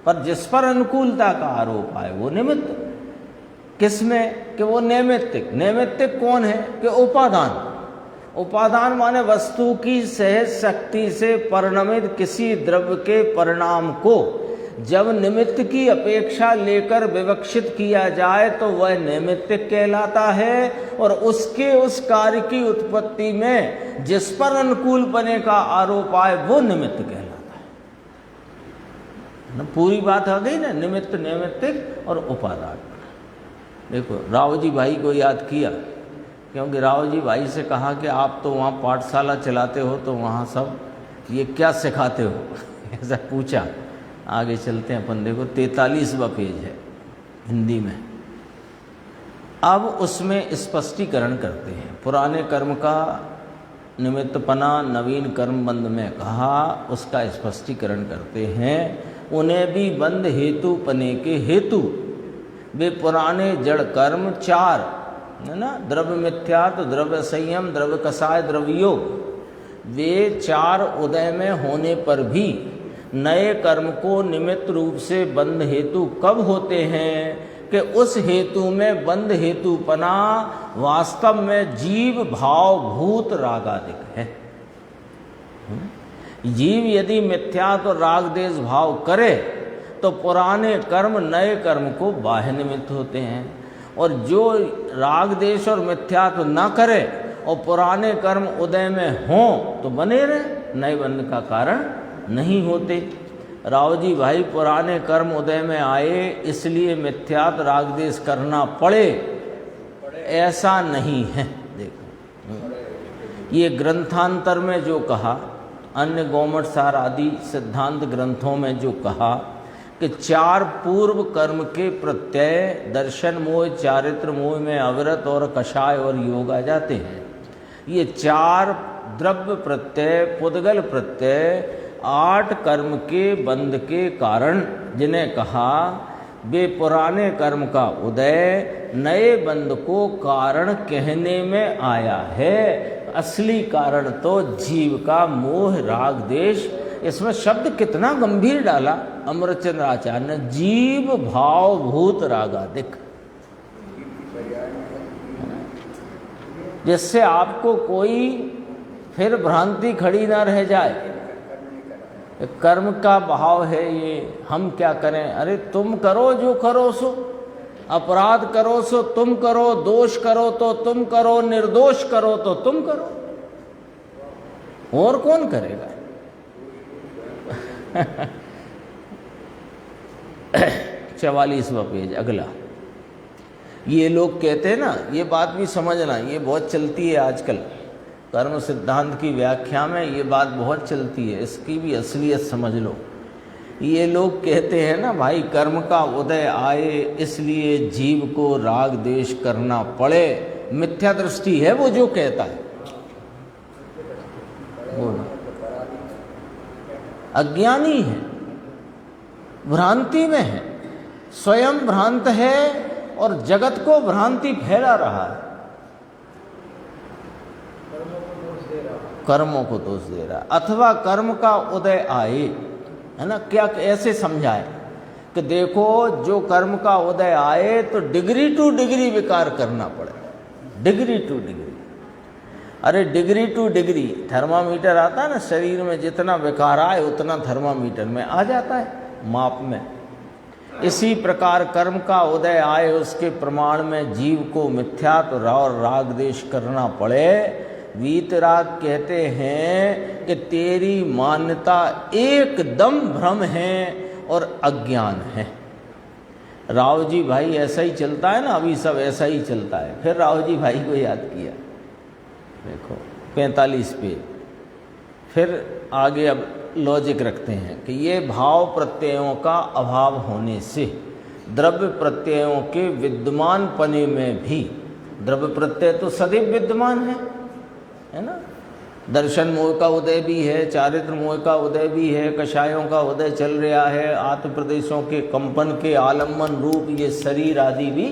पर जिस पर अनुकूलता का आरोप आए वो निमित्त। किसमें? कि वो नैमित्तिक। नैमित्तिक कौन है? कि उपादान माने वस्तु की सहज शक्ति से परिणमित किसी द्रव्य के परिणाम को जब निमित्त की अपेक्षा लेकर विवक्षित किया जाए तो वह नैमित्तिक कहलाता है, और उसके उस कार्य की उत्पत्ति में जिस पर अनुकूल बने का आरोप आए वो निमित्त कहलाता है। पूरी बात आ गई ना, निमित्त, नैमित्तिक और उपादान। देखो राव जी भाई को याद किया, क्योंकि राव जी भाई से कहा कि आप तो वहाँ पाठशाला चलाते हो, तो वहाँ सब ये क्या सिखाते हो ऐसा पूछा। आगे चलते हैं अपन, देखो 43वां पेज है हिंदी में। अब उसमें स्पष्टीकरण करते हैं। पुराने कर्म का निमित्तपना नवीन कर्म बंध में कहा, उसका स्पष्टीकरण करते हैं। उन्हें भी बंध हेतु पने के हेतु वे पुराने जड़ कर्म 4 है ना, द्रव्य मिथ्यात्व, द्रव्य संयम, द्रव्य कषाय, द्रव्य योग, वे 4 उदय में होने पर भी नए कर्म को निमित्त रूप से बंध हेतु कब होते हैं कि उस हेतु में बंध हेतुपना वास्तव में जीव भाव भूत रागादिक है। जीव यदि मिथ्यात्व और राग देश भाव करे तो पुराने कर्म नए कर्म को बाह्य निमित्त होते हैं, और जो राग देश और मिथ्यात्व न करे और पुराने कर्म उदय में हों तो बने रहे, नए बंध का कारण नहीं होते। राव जी भाई पुराने कर्म उदय में आए इसलिए मिथ्यात्व राग देश करना पड़े, ऐसा नहीं है। देखो ये ग्रंथांतर में जो कहा, अन्य गौमठ सार आदि सिद्धांत ग्रंथों में जो कहा कि 4 पूर्व कर्म के प्रत्यय दर्शन मोह, चारित्र मोह में अविरत और कषाय और योग आ जाते हैं। ये 4 द्रव्य प्रत्यय, पुद्गल प्रत्यय 8 कर्म के बंध के कारण, जिन्हें कहा वे पुराने कर्म का उदय नए बंध को कारण कहने में आया है। असली कारण तो जीव का मोह राग देश। इसमें शब्द कितना गंभीर डाला अमरचंद्र आचार्य ने, जीव भाव भूत रागादिक, जिससे आपको कोई फिर भ्रांति खड़ी ना रह जाए। कर्म का भाव है ये, हम क्या करें? अरे तुम करो जो करो सो, अपराध करो सो तुम करो, दोष करो तो तुम करो, निर्दोष करो तो तुम करो, और कौन करेगा? 44वां पेज अगला। ये लोग कहते हैं ना, ये बात भी समझना, ये बहुत चलती है आजकल कर्म सिद्धांत की व्याख्या में, ये बात बहुत चलती है, इसकी भी असलियत समझ लो। ये लोग कहते हैं ना भाई कर्म का उदय आए इसलिए जीव को राग द्वेष करना पड़े, मिथ्या दृष्टि है वो जो कहता है, वो अज्ञानी है, भ्रांति में है, स्वयं भ्रांत है और जगत को भ्रांति फैला रहा है, कर्मों को दोष दे रहा है। अथवा कर्म का उदय आए, है ना, क्या ऐसे समझाए कि देखो जो कर्म का उदय आए तो डिग्री टू डिग्री विकार करना पड़े, डिग्री टू डिग्री। अरे डिग्री टू डिग्री थर्मामीटर आता है ना, शरीर में जितना विकार आए उतना थर्मामीटर में आ जाता है माप में। इसी प्रकार कर्म का उदय आए उसके प्रमाण में जीव को मिथ्यात्व और राग द्वेष करना पड़े। वीतराग कहते हैं कि तेरी मान्यता एकदम भ्रम है और अज्ञान है। राव जी भाई ऐसा ही चलता है ना, अभी सब ऐसा ही चलता है। फिर राव जी भाई को याद किया, देखो 45 पे फिर आगे अब लॉजिक रखते हैं कि ये भाव प्रत्ययों का अभाव होने से द्रव्य प्रत्ययों के विद्यमान पने में भी, द्रव्य प्रत्यय तो सदैव विद्यमान है ना, दर्शन मोह का उदय भी है, चारित्र मोह का उदय भी है, कषायों का उदय चल रहा है, आत्म प्रदेशों के कंपन के आलम्बन रूप ये शरीर आदि भी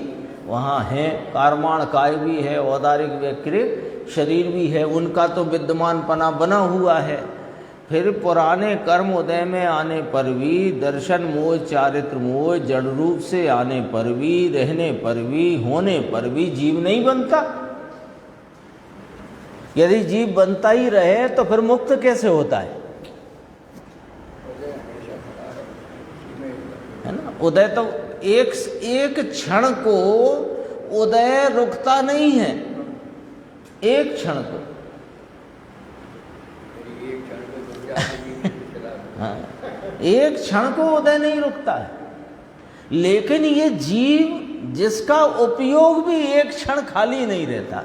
वहाँ हैं, कारमाण काय भी है, औदारिक व्यक्रिक शरीर भी है, उनका तो विद्यमान पना बना हुआ है। फिर पुराने कर्म उदय में आने पर भी, दर्शन मोह चारित्र मोह जड़ रूप से आने पर भी, रहने पर भी, होने पर भी जीव नहीं बनता। यदि जीव बनता ही रहे तो फिर मुक्त कैसे होता है ना? उदय तो एक क्षण को उदय रुकता नहीं है, एक क्षण को। हाँ, एक क्षण को उदय नहीं रुकता है, लेकिन ये जीव जिसका उपयोग भी एक क्षण खाली नहीं रहता,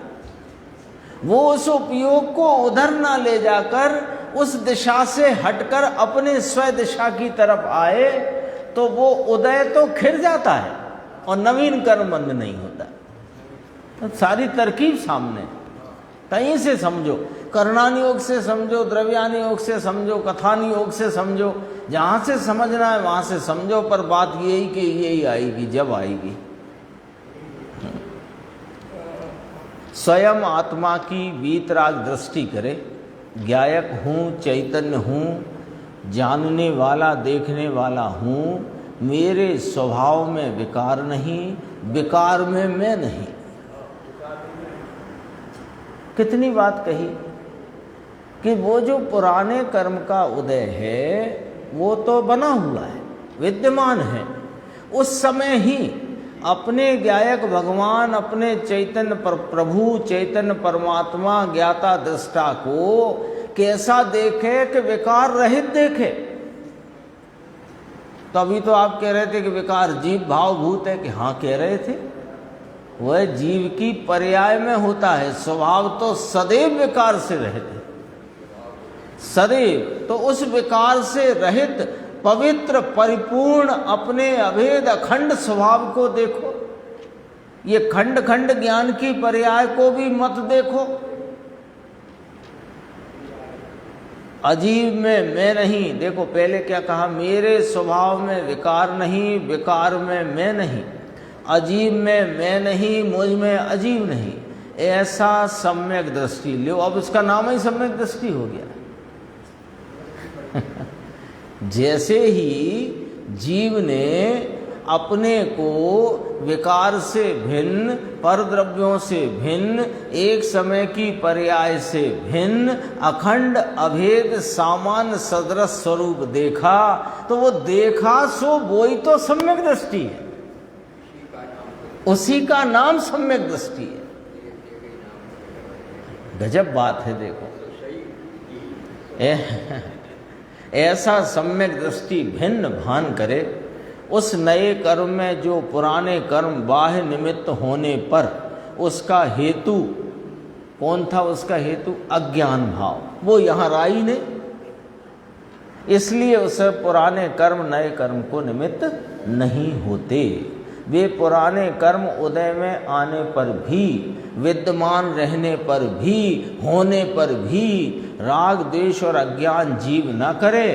वो उस उपयोग को उधर ना ले जाकर उस दिशा से हटकर अपने स्व दिशा की तरफ आए तो वो उदय तो खिर जाता है और नवीन कर्म बंद नहीं होता। तो सारी तरकीब सामने, कहीं से समझो, करणानि योग से समझो, द्रव्यानि योग से समझो, कथानि योग से समझो, जहाँ से समझना है वहाँ से समझो, पर बात यही कि यही आएगी जब आएगी। स्वयं आत्मा की वीतराग दृष्टि करे, ज्ञायक हूँ, चैतन्य हूँ, जानने वाला देखने वाला हूँ, मेरे स्वभाव में विकार नहीं, विकार में मैं नहीं। कितनी बात कही कि वो जो पुराने कर्म का उदय है वो तो बना हुआ है, विद्यमान है। उस समय ही अपने ज्ञायक भगवान, अपने चैतन्य प्रभु, चैतन्य परमात्मा, ज्ञाता दृष्टा को कैसा देखे कि विकार रहित देखे। तो अभी तो आप कह रहे थे कि विकार जीव भाव भूत है, कि हाँ कह रहे थे, वह जीव की पर्याय में होता है। स्वभाव तो सदैव विकार से रहित है, सदैव। तो उस विकार से रहित पवित्र परिपूर्ण अपने अभेद अखंड स्वभाव को देखो। ये खंड खंड ज्ञान की पर्याय को भी मत देखो। अजीब में मैं नहीं, देखो पहले क्या कहा, मेरे स्वभाव में विकार नहीं, विकार में मैं नहीं, अजीब में मैं नहीं, मुझ में अजीब नहीं, ऐसा सम्यक दृष्टि लो। अब उसका नाम ही सम्यक दृष्टि हो गया। जैसे ही जीव ने अपने को विकार से भिन्न, परद्रव्यों से भिन्न, एक समय की पर्याय से भिन्न, अखंड अभेद सामान्य सदृश स्वरूप देखा, तो वो देखा सो वही तो सम्यक दृष्टि है, उसी का नाम सम्यक दृष्टि है। गजब बात है। देखो ऐसा सम्यक दृष्टि भिन्न भान करे, उस नए कर्म में जो पुराने कर्म बाह्य निमित्त होने पर उसका हेतु कौन था, उसका हेतु अज्ञान भाव, वो यहाँ राई ने, इसलिए उसे पुराने कर्म नए कर्म को निमित्त नहीं होते। वे पुराने कर्म उदय में आने पर भी, विद्यमान रहने पर भी, होने पर भी राग द्वेष और अज्ञान जीव न करे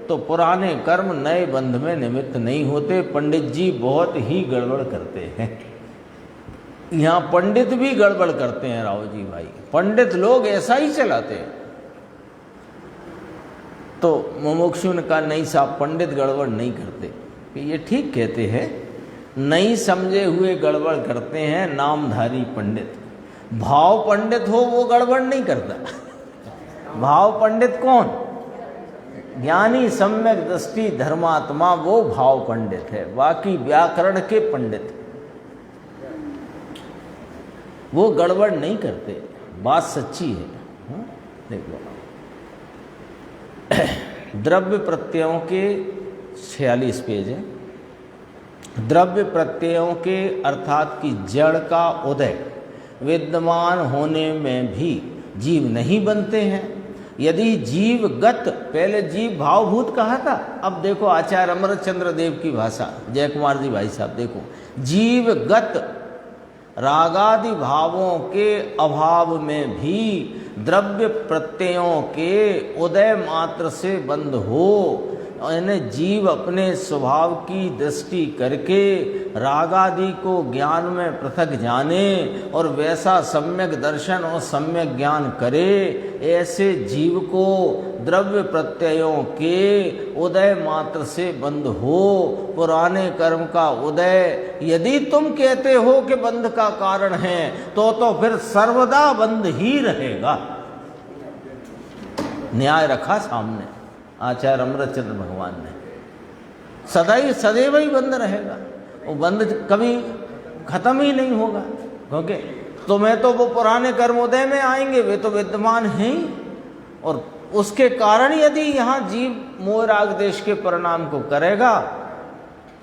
तो पुराने कर्म नए बंध में निमित्त नहीं होते। पंडित जी बहुत ही गड़बड़ करते हैं। यहाँ पंडित भी गड़बड़ करते हैं राव जी भाई, पंडित लोग ऐसा ही चलाते हैं। तो मुमुक्षु ने कहा नहीं साहब, पंडित गड़बड़ नहीं करते। कि ये ठीक कहते हैं, नहीं समझे हुए गड़बड़ करते हैं नामधारी पंडित। भाव पंडित हो वो गड़बड़ नहीं करता। भाव पंडित कौन? ज्ञानी सम्यक दृष्टि धर्मात्मा, वो भाव पंडित है। बाकी व्याकरण के पंडित वो गड़बड़ नहीं करते, बात सच्ची है। देखो द्रव्य प्रत्ययों के 46 पेज है। द्रव्य प्रत्ययों के अर्थात कि जड़ का उदय विद्यमान होने में भी जीव नहीं बनते हैं। यदि जीवगत, पहले जीव भावभूत कहा था, अब देखो आचार्य अमरचंद्र देव की भाषा, जय कुमार जी भाई साहब, देखो जीवगत रागादि भावों के अभाव में भी द्रव्य प्रत्ययों के उदय मात्र से बंद हो, यानी जीव अपने स्वभाव की दृष्टि करके रागादि को ज्ञान में पृथक जाने और वैसा सम्यक दर्शन और सम्यक ज्ञान करे। ऐसे जीव को द्रव्य प्रत्ययों के उदय मात्र से बंद हो, पुराने कर्म का उदय यदि तुम कहते हो कि बंध का कारण है तो फिर सर्वदा बंध ही रहेगा। न्याय रखा सामने आचार्य अमृतचंद्र भगवान ने, सदैव ही बंद रहेगा, वो बंद कभी खत्म ही नहीं होगा। क्योंकि तुम्हें तो वो पुराने कर्म उदय में आएंगे, वे तो विद्यमान हैं ही, और उसके कारण यदि यहाँ जीव मोह राग देश के परिणाम को करेगा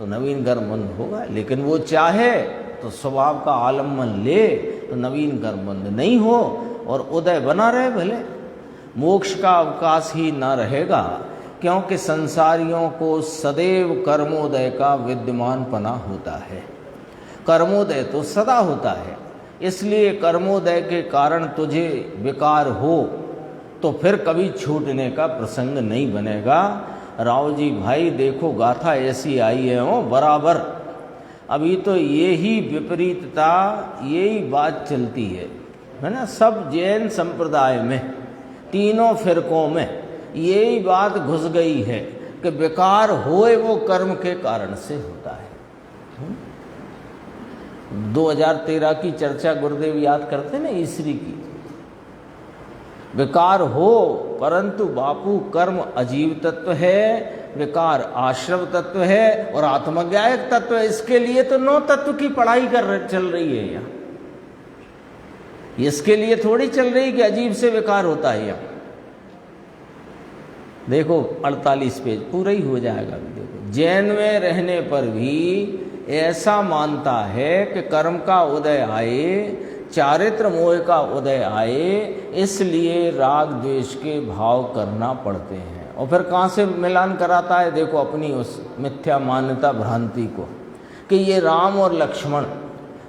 तो नवीन कर्म बंध होगा। लेकिन वो चाहे तो स्वभाव का आलम्बन ले तो नवीन कर्म बंध नहीं हो और उदय बना रहे भले, मोक्ष का अवकाश ही न रहेगा, क्योंकि संसारियों को सदैव कर्मोदय का विद्यमान पना होता है। कर्मोदय तो सदा होता है, इसलिए कर्मोदय के कारण तुझे विकार हो तो फिर कभी छूटने का प्रसंग नहीं बनेगा। राव जी भाई देखो गाथा ऐसी आई है हो बराबर, अभी तो यही विपरीतता, यही बात चलती है ना, सब जैन संप्रदाय में, तीनों फिरकों में यही बात घुस गई है कि विकार होए वो कर्म के कारण से होता है। 2013 की चर्चा गुरुदेव याद करते ना ईश्वरी की, विकार हो परंतु बापू कर्म अजीव तत्व है, विकार आश्रव तत्व है और आत्मज्ञायक तत्व है। इसके लिए तो 9 तत्व की पढ़ाई चल रही है यहाँ, इसके लिए थोड़ी चल रही कि अजीब से विकार होता है यहाँ। देखो 48 पेज पूरा ही हो जाएगा। देखो जैन में रहने पर भी ऐसा मानता है कि कर्म का उदय आए, चारित्र मोह का उदय आए, इसलिए राग द्वेष के भाव करना पड़ते हैं। और फिर कहाँ से मिलान कराता है, देखो अपनी उस मिथ्या मान्यता भ्रांति को, कि ये राम और लक्ष्मण,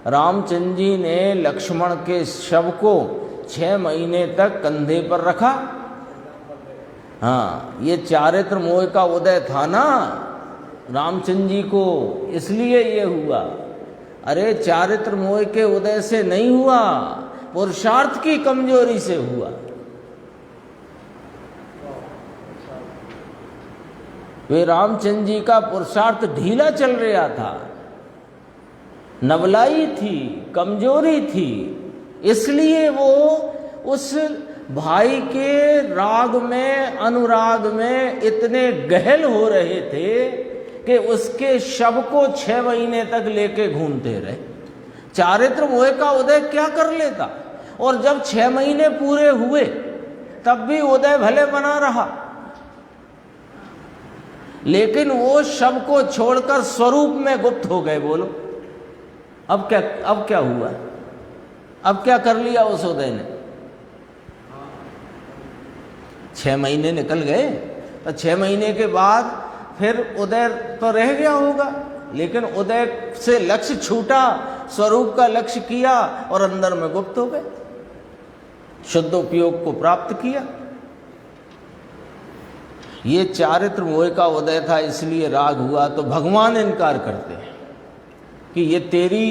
रामचंद्र जी ने लक्ष्मण के शव को 6 महीने तक कंधे पर रखा। हाँ, ये चारित्र मोह का उदय था ना रामचंद्र जी को, इसलिए ये हुआ। अरे चारित्र मोह के उदय से नहीं हुआ, पुरुषार्थ की कमजोरी से हुआ। वे रामचंद्र जी का पुरुषार्थ ढीला चल रहा था, नबलाई थी, कमजोरी थी, इसलिए वो उस भाई के राग में, अनुराग में इतने गहल हो रहे थे कि उसके शव को 6 महीने तक लेके घूमते रहे। चारित्र मोह का उदय क्या कर लेता, और जब 6 महीने पूरे हुए तब भी उदय भले बना रहा, लेकिन वो शव को छोड़कर स्वरूप में गुप्त हो गए। बोलो अब क्या हुआ, अब क्या कर लिया उस उदय ने? 6 महीने निकल गए तो 6 महीने के बाद फिर उदय तो रह गया होगा, लेकिन उदय से लक्ष्य छूटा, स्वरूप का लक्ष्य किया और अंदर में गुप्त हो गए, शुद्ध उपयोग को प्राप्त किया। ये चारित्र मोह का उदय था, इसलिए राग हुआ। तो भगवान इनकार करते हैं कि ये तेरी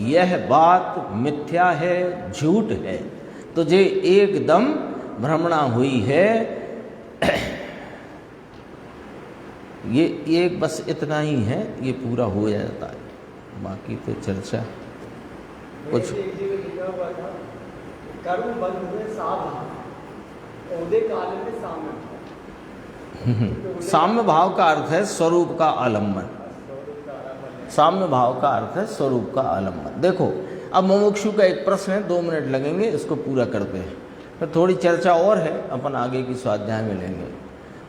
यह बात मिथ्या है, झूठ है, तुझे एकदम भ्रमणा हुई है। ये बस इतना ही है, ये पूरा हो जाता है, बाकी तो चर्चा कुछ कर्म बंध में साम्य भाव का अर्थ है स्वरूप का आलम्बन। साम्य भाव का अर्थ है स्वरूप का आलम्बन। देखो अब मुमुक्षु का एक प्रश्न है, 2 मिनट लगेंगे, इसको पूरा करते हैं, फिर थोड़ी चर्चा और है, अपन आगे की स्वाध्याय में लेंगे।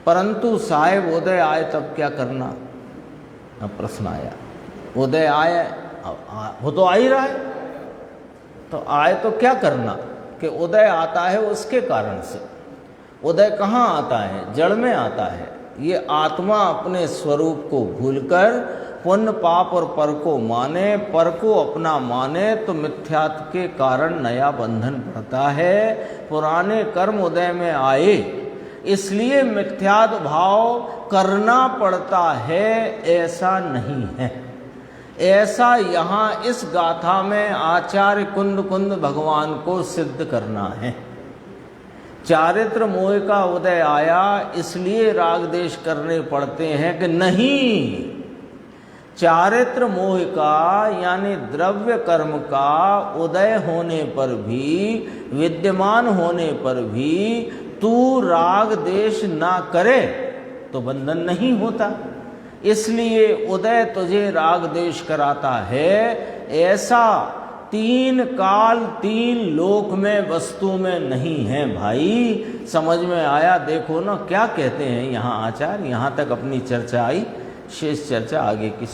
परंतु साहेब उदय आए तब क्या करना? अब प्रश्न आया, उदय आए, वो तो आ ही रहा है, तो आए तो क्या करना? कि उदय आता है उसके कारण से। उदय कहाँ आता है? जड़ में आता है। ये आत्मा अपने स्वरूप को भूलकर पुण्य पाप और पर को माने, पर को अपना माने तो मिथ्यात्व के कारण नया बंधन पड़ता है। पुराने कर्म उदय में आए, इसलिए मिथ्यात्व भाव करना पड़ता है, ऐसा नहीं है। ऐसा यहाँ इस गाथा में आचार्य कुंद भगवान को सिद्ध करना है। चारित्र मोह का उदय आया, इसलिए राग देश करने पड़ते हैं कि नहीं, चारित्र मोह का यानी द्रव्य कर्म का उदय होने पर भी, विद्यमान होने पर भी तू राग देश ना करे तो बंधन नहीं होता। इसलिए उदय तुझे राग देश कराता है। ऐसा 3 काल 3 लोक में वस्तु में नहीं है भाई। समझ में आया? देखो ना क्या कहते हैं यहाँ आचार्य। यहाँ तक अपनी चर्चा आई, शेष चर्चा आगे की